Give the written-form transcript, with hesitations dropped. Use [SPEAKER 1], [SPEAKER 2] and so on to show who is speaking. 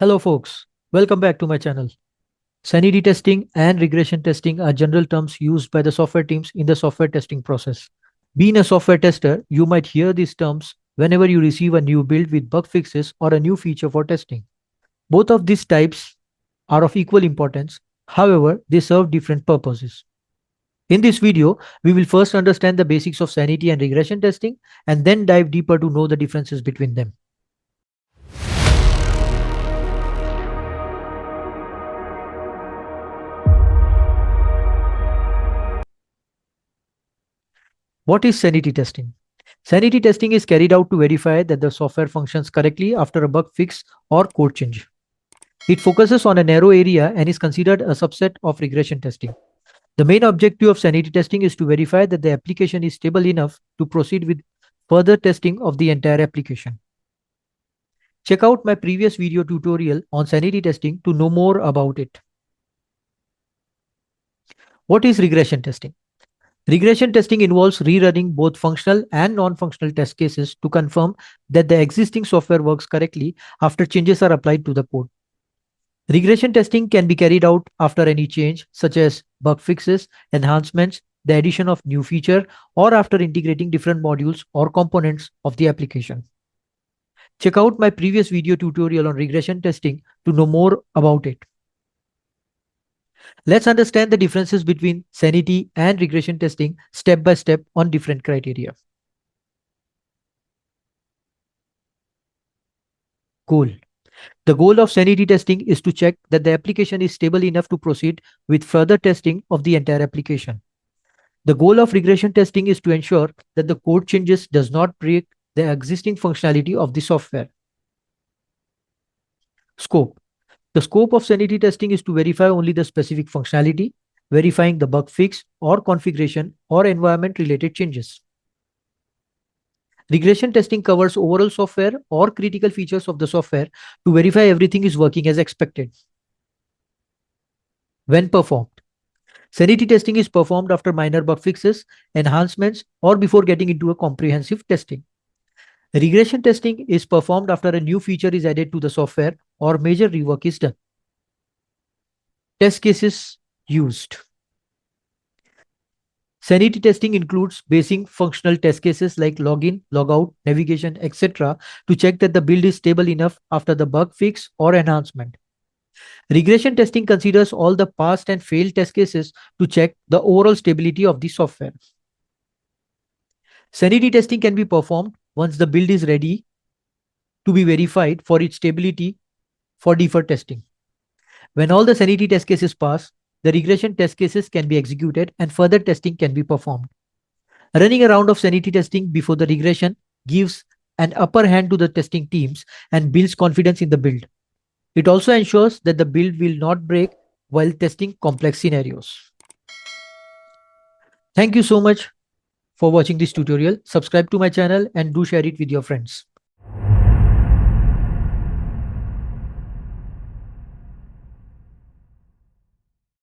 [SPEAKER 1] Hello folks, welcome back to my channel. Sanity testing and regression testing are general terms used by the software teams in the software testing process. Being a software tester, you might hear these terms whenever you receive a new build with bug fixes or a new feature for testing. Both of these types are of equal importance, however, they serve different purposes. In this video, we will first understand the basics of sanity and regression testing and then dive deeper to know the differences between them. What is sanity testing? Sanity testing is carried out to verify that the software functions correctly after a bug fix or code change. It focuses on a narrow area and is considered a subset of regression testing. The main objective of sanity testing is to verify that the application is stable enough to proceed with further testing of the entire application. Check out my previous video tutorial on sanity testing to know more about it. What is regression testing? Regression testing involves rerunning both functional and non-functional test cases to confirm that the existing software works correctly after changes are applied to the code. Regression testing can be carried out after any change, such as bug fixes, enhancements, the addition of new feature, or after integrating different modules or components of the application. Check out my previous video tutorial on regression testing to know more about it. Let's understand the differences between sanity and regression testing step by step on different criteria. Goal. The goal of sanity testing is to check that the application is stable enough to proceed with further testing of the entire application. The goal of regression testing is to ensure that the code changes does not break the existing functionality of the software. Scope. The scope of sanity testing is to verify only the specific functionality, verifying the bug fix or configuration or environment related changes. Regression testing covers overall software or critical features of the software to verify everything is working as expected. When performed, sanity testing is performed after minor bug fixes, enhancements, or before getting into a comprehensive testing. Regression testing is performed after a new feature is added to the software or major rework is done. Test cases used. Sanity testing includes basic functional test cases like login, logout, navigation, etc. to check that the build is stable enough after the bug fix or enhancement. Regression testing considers all the past and failed test cases to check the overall stability of the software. Sanity testing can be performed once the build is ready to be verified for its stability for deferred testing. When all the sanity test cases pass, the regression test cases can be executed and further testing can be performed. Running a round of sanity testing before the regression gives an upper hand to the testing teams and builds confidence in the build. It also ensures that the build will not break while testing complex scenarios. Thank you so much for watching this tutorial. Subscribe to my channel and do share it with your friends.